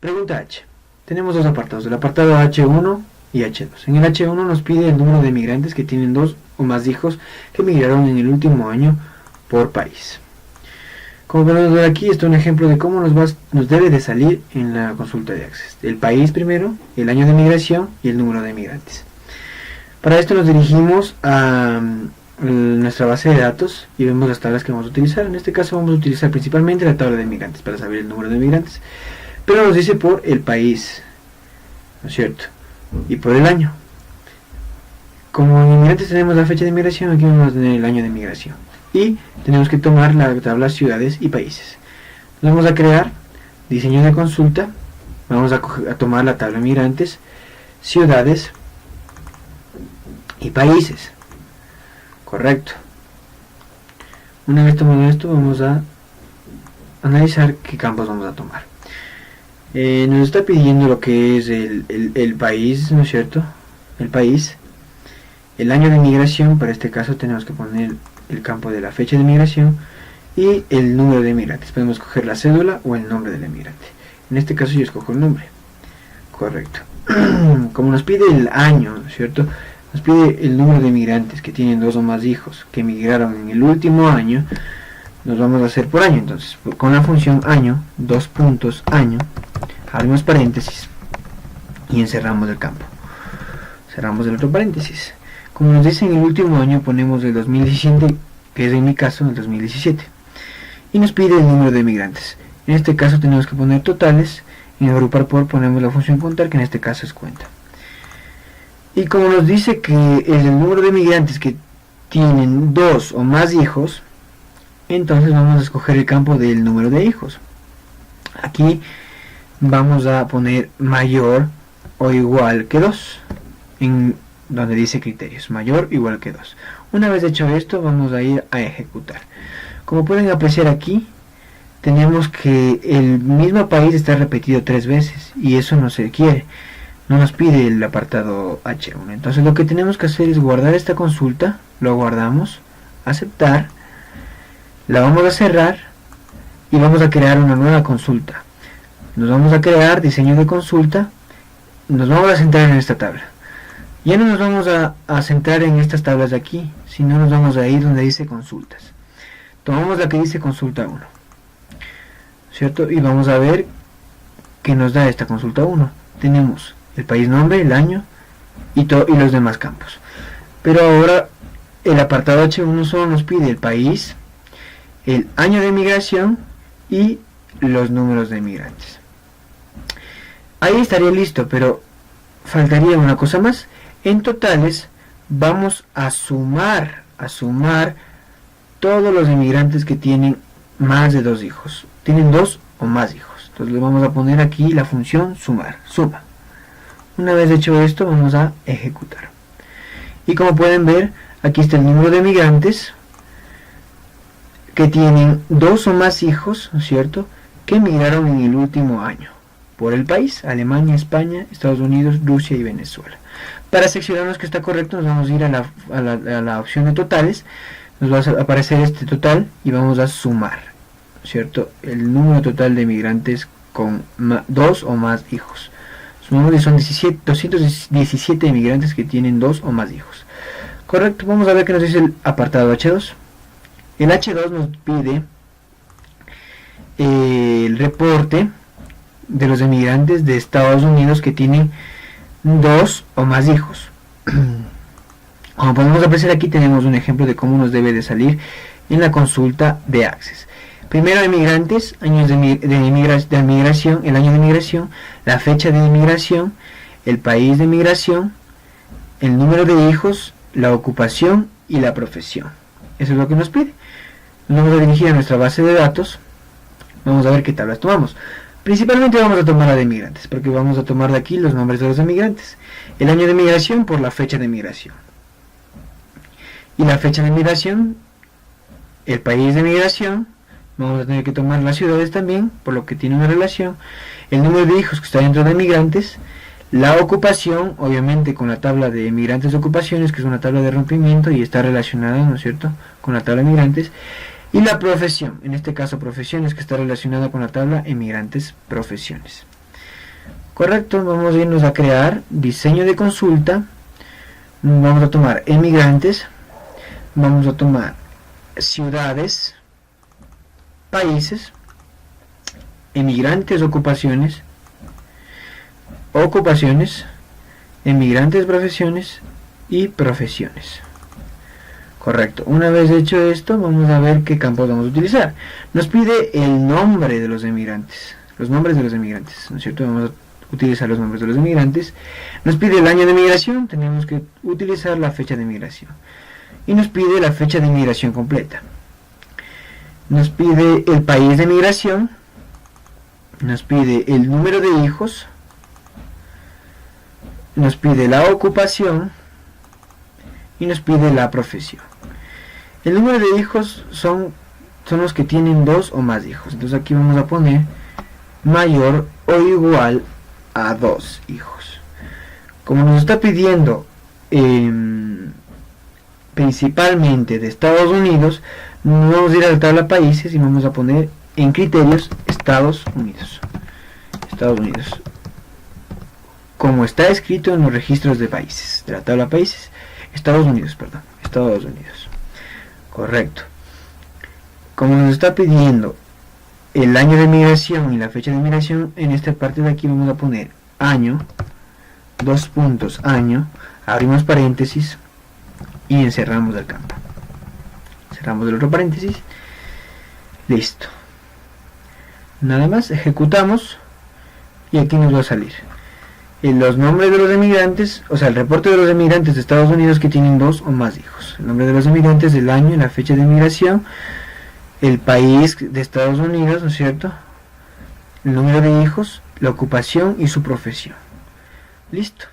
Pregunta H. Tenemos dos apartados, el apartado H1 y H2. En el H1 nos pide el número de migrantes que tienen 2 o más hijos que migraron en el último año por país. Como podemos ver aquí, está un ejemplo de cómo nos debe de salir en la consulta de Access. El país primero, el año de migración y el número de migrantes. Para esto nos dirigimos a nuestra base de datos y vemos las tablas que vamos a utilizar. En este caso vamos a utilizar principalmente la tabla de migrantes para saber el número de migrantes, pero nos dice por el país, ¿no es cierto? Y por el año. Como en migrantes tenemos la fecha de migración, aquí vamos a tener el año de migración y tenemos que tomar la tabla ciudades y países. Vamos a crear diseño de consulta, vamos a tomar la tabla migrantes, ciudades y países. Correcto. Una vez tomado esto, vamos a analizar qué campos vamos a tomar. Nos está pidiendo lo que es el país, ¿no es cierto? El país. El año de migración, para este caso tenemos que poner el campo de la fecha de migración y el número de migrantes. Podemos escoger la cédula o el nombre del emigrante. En este caso yo escojo el nombre. Correcto. Como nos pide el año, ¿no es cierto? Nos pide el número de migrantes que tienen 2 o más hijos que emigraron en el último año. Nos vamos a hacer por año. Entonces, con la función año, 2 puntos año, abrimos paréntesis y encerramos el campo. Cerramos el otro paréntesis. Como nos dice en el último año, ponemos el 2017, que es en mi caso el 2017. Y nos pide el número de migrantes. En este caso tenemos que poner totales. En agrupar por ponemos la función contar, que en este caso es cuenta. Y como nos dice que es el número de migrantes que tienen 2 o más hijos, entonces vamos a escoger el campo del número de hijos. Aquí vamos a poner mayor o igual que 2, en donde dice criterios, mayor o igual que 2. Una vez hecho esto, vamos a ir a ejecutar. Como pueden apreciar aquí, tenemos que el mismo país está repetido 3 veces y eso no se quiere. No nos pide el apartado H1. Entonces lo que tenemos que hacer es guardar esta consulta, lo guardamos, aceptar, la vamos a cerrar y vamos a crear una nueva consulta. Nos vamos a crear diseño de consulta, nos vamos a centrar en esta tabla. Ya no nos vamos a centrar en estas tablas de aquí, sino nos vamos a ir donde dice consultas. Tomamos la que dice consulta 1, ¿cierto? Y vamos a ver que nos da esta consulta 1. Tenemos el país nombre, el año y los demás campos. Pero ahora el apartado H1 solo nos pide el país, el año de migración y los números de migrantes. Ahí estaría listo, pero faltaría una cosa más. En totales vamos a sumar todos los inmigrantes que tienen más de 2 hijos. Tienen 2 o más hijos. Entonces le vamos a poner aquí la función sumar, suma. Una vez hecho esto, vamos a ejecutar. Y como pueden ver, aquí está el número de migrantes que tienen 2 o más hijos, ¿no es cierto?, que emigraron en el último año por el país: Alemania, España, Estados Unidos, Rusia y Venezuela. Para seccionarnos que está correcto, nos vamos a ir a la opción de totales. Nos va a aparecer este total y vamos a sumar, ¿cierto?, el número total de migrantes con 2 o más hijos. Sumamos y son 217 inmigrantes que tienen 2 o más hijos. Correcto, vamos a ver qué nos dice el apartado H2. El H2 nos pide el reporte de los inmigrantes de Estados Unidos que tienen 2 o más hijos. Como podemos apreciar aquí, tenemos un ejemplo de cómo nos debe de salir en la consulta de Access. Primero, inmigrantes, años de migración, el año de migración, la fecha de migración, el país de migración, el número de hijos, la ocupación y la profesión. Eso es lo que nos pide. Nos vamos a dirigir a nuestra base de datos. Vamos a ver qué tablas tomamos. Principalmente vamos a tomar la de migrantes, porque vamos a tomar de aquí los nombres de los emigrantes. El año de migración por la fecha de migración. Y la fecha de migración, el país de migración. Vamos a tener que tomar las ciudades también, por lo que tiene una relación. El número de hijos que está dentro de migrantes. La ocupación, obviamente con la tabla de migrantes de ocupaciones, que es una tabla de rompimiento y está relacionada, ¿no es cierto?, con la tabla de migrantes. Y la profesión, en este caso profesiones, que está relacionada con la tabla emigrantes profesiones. Correcto, vamos a irnos a crear diseño de consulta. Vamos a tomar emigrantes, vamos a tomar ciudades, países, emigrantes, ocupaciones, emigrantes, profesiones y profesiones. Correcto, una vez hecho esto, vamos a ver qué campos vamos a utilizar. Nos pide el nombre de los emigrantes, los nombres de los emigrantes, ¿no es cierto? Vamos a utilizar los nombres de los emigrantes. Nos pide el año de migración, tenemos que utilizar la fecha de migración. Y nos pide la fecha de migración completa. Nos pide el país de migración, nos pide el número de hijos, nos pide la ocupación y nos pide la profesión. El número de hijos son los que tienen 2 o más hijos. Entonces aquí vamos a poner mayor o igual a 2 hijos. Como nos está pidiendo principalmente de Estados Unidos, vamos a ir a la tabla países y vamos a poner en criterios Estados Unidos. Estados Unidos. Como está escrito en los registros de países, de la tabla países, Estados Unidos. Correcto. Como nos está pidiendo el año de migración y la fecha de migración, en esta parte de aquí vamos a poner año, 2 puntos, año, abrimos paréntesis y encerramos el campo. Cerramos el otro paréntesis. Listo. Nada más, ejecutamos y aquí nos va a salir los nombres de los emigrantes, o sea, el reporte de los emigrantes de Estados Unidos que tienen 2 o más hijos. El nombre de los emigrantes, el año y la fecha de migración, el país de Estados Unidos, ¿no es cierto? El número de hijos, la ocupación y su profesión. Listo.